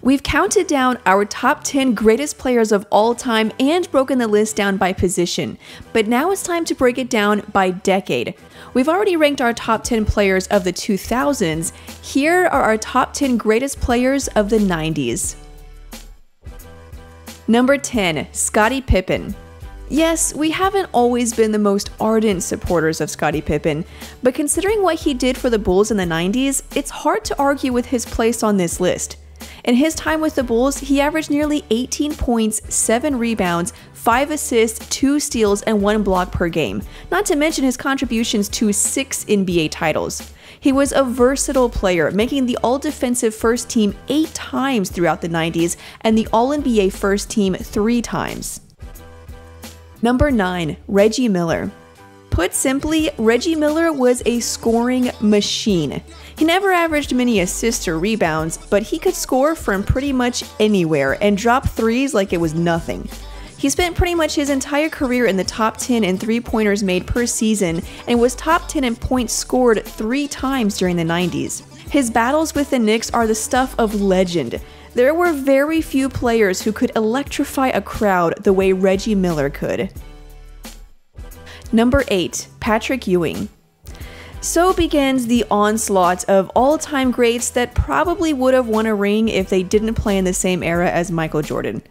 We've counted down our top 10 greatest players of all time and broken the list down by position, but now it's time to break it down by decade. We've already ranked our top 10 players of the 2000s. Here are our top 10 greatest players of the 90s. Number 10, Scottie Pippen. Yes, we haven't always been the most ardent supporters of Scottie Pippen, but considering what he did for the Bulls in the 90s, it's hard to argue with his place on this list. In his time with the Bulls, he averaged nearly 18 points, 7 rebounds, 5 assists, 2 steals, and 1 block per game, not to mention his contributions to 6 NBA titles. He was a versatile player, making the All-Defensive First Team 8 times throughout the 90s and the All-NBA First Team 3 times. Number 9, Reggie Miller. Put simply, Reggie Miller was a scoring machine. He never averaged many assists or rebounds, but he could score from pretty much anywhere and drop threes like it was nothing. He spent pretty much his entire career in the top 10 in three-pointers made per season and was top 10 in points scored 3 times during the 90s. His battles with the Knicks are the stuff of legend. There were very few players who could electrify a crowd the way Reggie Miller could. Number 8, Patrick Ewing. So begins the onslaught of all-time greats that probably would have won a ring if they didn't play in the same era as Michael Jordan.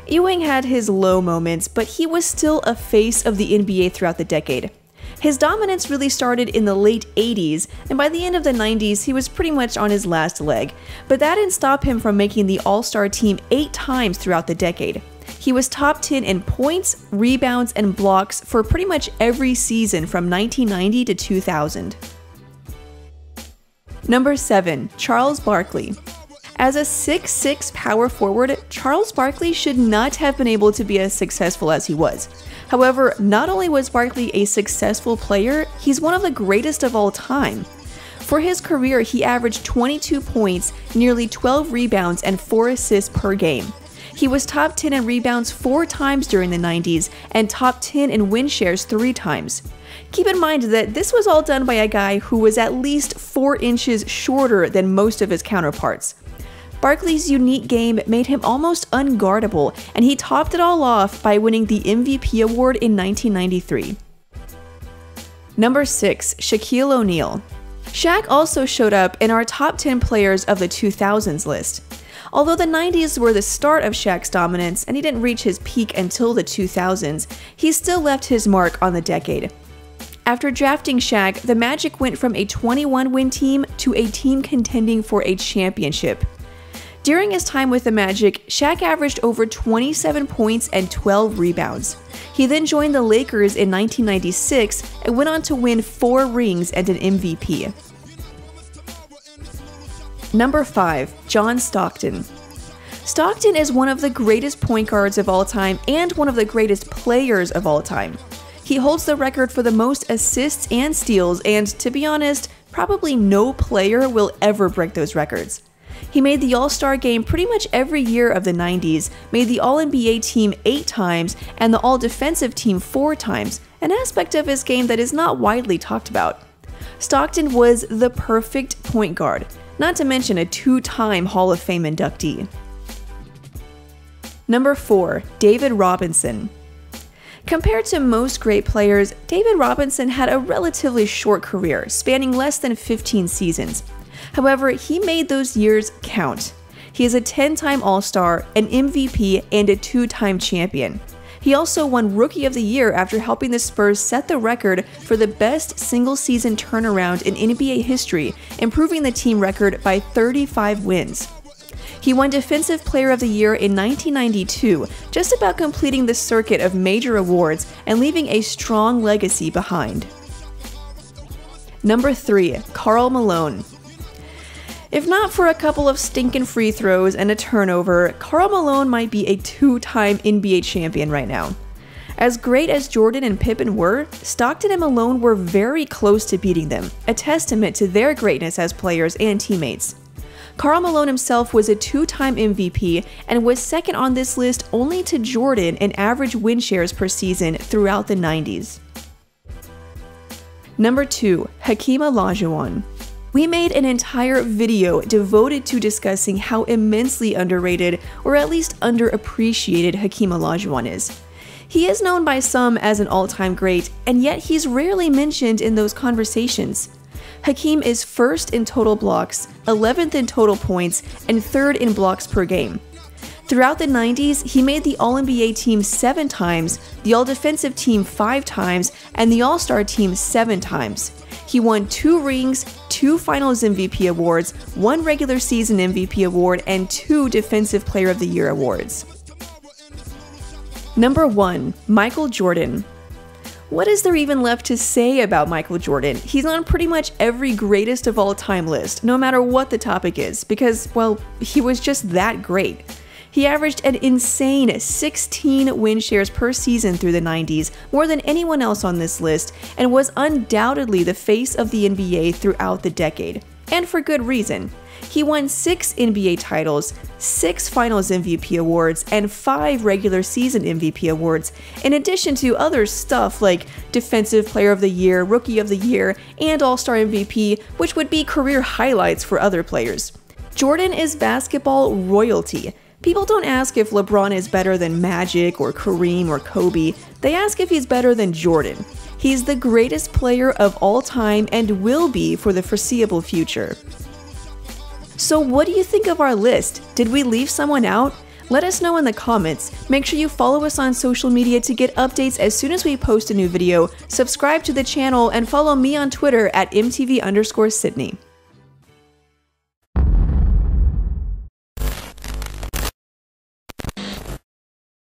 Ewing had his low moments, but he was still a face of the NBA throughout the decade. His dominance really started in the late 80s, and by the end of the 90s, he was pretty much on his last leg. But that didn't stop him from making the All-Star team 8 times throughout the decade. He was top 10 in points, rebounds, and blocks for pretty much every season from 1990 to 2000. Number 7, Charles Barkley. As a 6'6" power forward, Charles Barkley should not have been able to be as successful as he was. However, not only was Barkley a successful player, he's one of the greatest of all time. For his career, he averaged 22 points, nearly 12 rebounds, and 4 assists per game. He was top 10 in rebounds 4 times during the 90s and top 10 in win shares 3 times. Keep in mind that this was all done by a guy who was at least 4 inches shorter than most of his counterparts. Barkley's unique game made him almost unguardable, and he topped it all off by winning the MVP award in 1993. Number 6, Shaquille O'Neal. Shaq also showed up in our top 10 players of the 2000s list. Although the 90s were the start of Shaq's dominance and he didn't reach his peak until the 2000s, he still left his mark on the decade. After drafting Shaq, the Magic went from a 21-win team to a team contending for a championship. During his time with the Magic, Shaq averaged over 27 points and 12 rebounds. He then joined the Lakers in 1996 and went on to win 4 rings and an MVP. Number 5, John Stockton. Stockton is one of the greatest point guards of all time and one of the greatest players of all time. He holds the record for the most assists and steals, and to be honest, probably no player will ever break those records. He made the All-Star game pretty much every year of the 90s, made the All-NBA team 8 times, and the All-Defensive team 4 times, an aspect of his game that is not widely talked about. Stockton was the perfect point guard, not to mention a 2-time Hall of Fame inductee. Number 4, David Robinson. Compared to most great players, David Robinson had a relatively short career, spanning less than 15 seasons. However, he made those years count. He is a 10-time All-Star, an MVP, and a 2-time champion. He also won Rookie of the Year after helping the Spurs set the record for the best single-season turnaround in NBA history, improving the team record by 35 wins. He won Defensive Player of the Year in 1992, just about completing the circuit of major awards and leaving a strong legacy behind. Number 3, Karl Malone. If not for a couple of stinking free throws and a turnover, Karl Malone might be a 2-time NBA champion right now. As great as Jordan and Pippen were, Stockton and Malone were very close to beating them, a testament to their greatness as players and teammates. Karl Malone himself was a 2-time MVP and was second on this list only to Jordan in average win shares per season throughout the 90s. Number 2, Hakeem Olajuwon. We made an entire video devoted to discussing how immensely underrated, or at least underappreciated, Hakeem Olajuwon is. He is known by some as an all-time great, and yet he's rarely mentioned in those conversations. Hakeem is 1st in total blocks, 11th in total points, and 3rd in blocks per game. Throughout the 90s, he made the All-NBA team 7 times, the All-Defensive team 5 times, and the All-Star team 7 times. He won 2 rings, 2 Finals MVP awards, 1 regular season MVP award, and 2 Defensive Player of the Year awards. Number 1. Michael Jordan. What is there even left to say about Michael Jordan? He's on pretty much every greatest of all time list, no matter what the topic is, because, well, he was just that great. He averaged an insane 16 win shares per season through the 90s, more than anyone else on this list, and was undoubtedly the face of the NBA throughout the decade. And for good reason. He won 6 NBA titles, 6 Finals MVP awards, and 5 regular season MVP awards, in addition to other stuff like Defensive Player of the Year, Rookie of the Year, and All-Star MVP, which would be career highlights for other players. Jordan is basketball royalty. People don't ask if LeBron is better than Magic or Kareem or Kobe, they ask if he's better than Jordan. He's the greatest player of all time and will be for the foreseeable future. So what do you think of our list? Did we leave someone out? Let us know in the comments. Make sure you follow us on social media to get updates as soon as we post a new video, subscribe to the channel, and follow me on Twitter at MTV_Sydney.